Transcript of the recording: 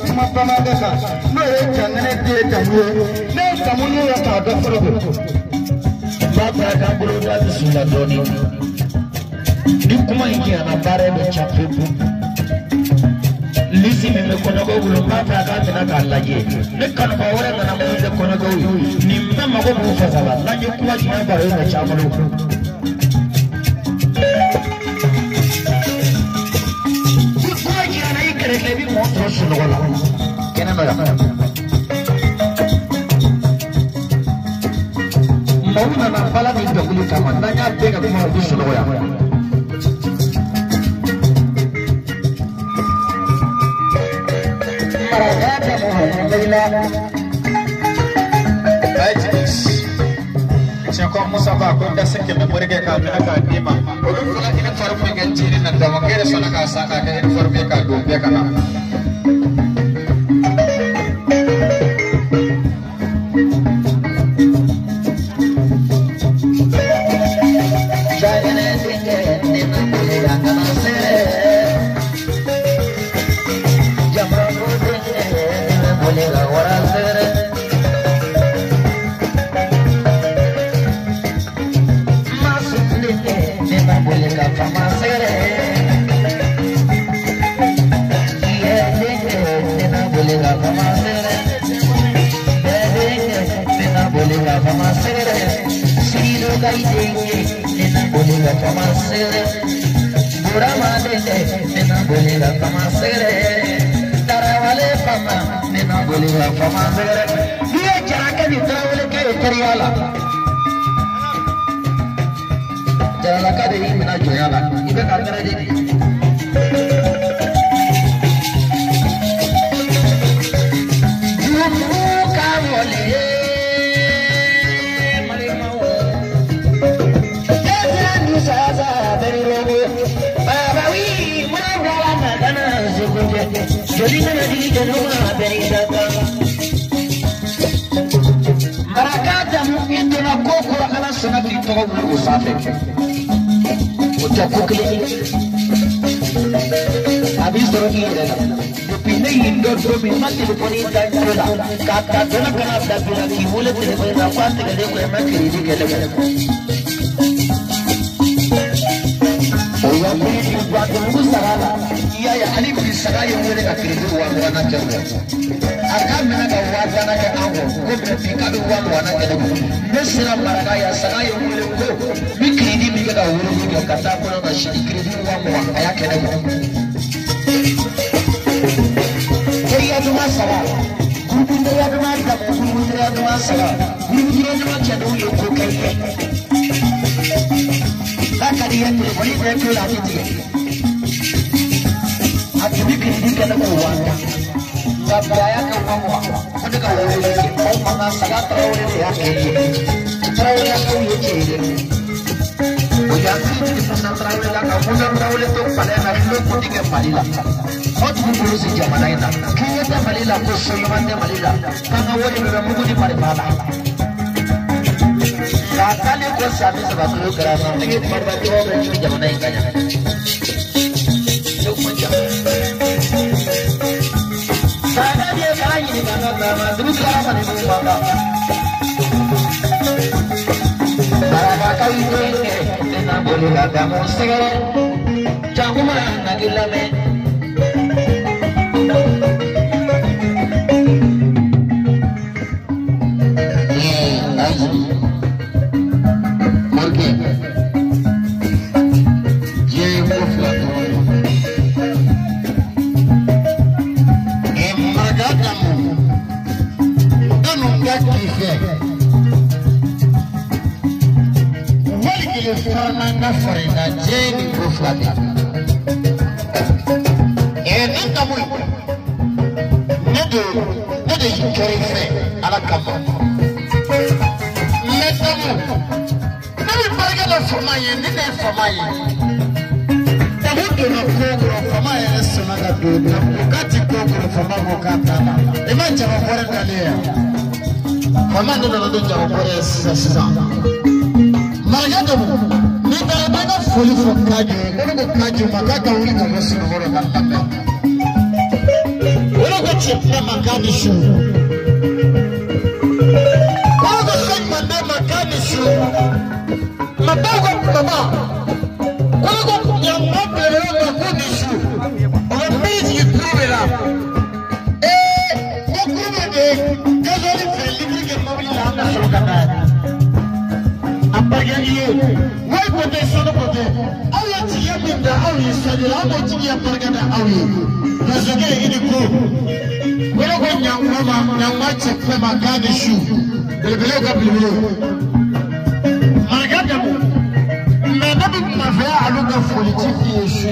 kuma bama daka no jangane de tamu ne tamu ne ya ta da furo ba ta ka buru da su na doni ni kuma yake ana bare da chapu lisi me kono go gulo ba ta ka tana ka laje ne kan ba wora da na mu de kono go ni ma ma go bu fa sala laje kuma ji na bare da chapu Levi montro sono con la che ne va ma una na pala di doppio camandagna pega come lo sono ora maragata mohela Bajis se como saba ko da sake me murge ka me aka dima o dun kula ina farmo ga jiri na da wangere sona ka saka ga ina farmo ka do be kana jagane singe ne na bolega kana se jamra ko singe ne bolega wara se बुरा माने ना बोलेगा कमा से तारा वाले पमा ना बोलेगा कमा से ये जाके निद्रा वाले के करियाला जरा का दे बिना जोयाला इबे काम करे दे का बोले Marakata mungkin na koko kana sana dito ko usafe utakukli abis rogi ila dupine indo domi mati poni tantola kata tola kana dabila ki mule tele ko na kwante gade ko ma kiridi kele oya ni kwa tungu sarala ya ali bi saraya mule ka kiridi wa wana jamu akan menaga wadana ke ango ko be pikadu wana ke do mesra maraga ya saraya mule ko bi kiridi bi ga wuro bi ga kata ko na shi kiridi wa aya ke do ya duma sala gudu ya duma da gudu ya duma sala gudu ya duma ke do yo ko kai haka dia ni bari da ko la ti atubi kiridi ke do wana Sabaya ka mamwa kuda ka wuri ke ko mana sala trawre ya ke trawre ya ko ye ke o ya ki sana trawre la ka muna trawre to pale na ndo kudi ke palila hot bulu si jamana ina ki ya palila ko so yamande palila kana wori be mugu di pare pala ka kale ko sabi sabatu kara na ngi parbati o be ni jamana ina kanya yo manja Sada dia kaya ni mana nama terus apa ni bapa. Para kau itu ni nak boleh ada musik, jangan mana nak gilame. Farmanga farina jeni proflati nenda muy nedo hikarife ala kama nenda mu nabi barga la formaye nenda formaye tabuto na kogro formaye sema da dodo kati kogro formago katana imanja mafore ndalia famando na ndo jawo pore sasa maragado nita bana foli fo kaje kono ko kaje makaka uri ko mosi no horo kan tambe wala ko ce na makani shu bago san manda makani shu mabago baba bago nyamba bere makani shu on means you prove it up mokuma de kazali feli ke mabili la na sokana apage ye wai pote sono pote awa tiya minda awi sadira amo tiya pargana awi nazoge ini ko wala ko nyamba chekfe makani shu belebele ka bilibele magada mo na nabi mafia aluka foli tifi yesu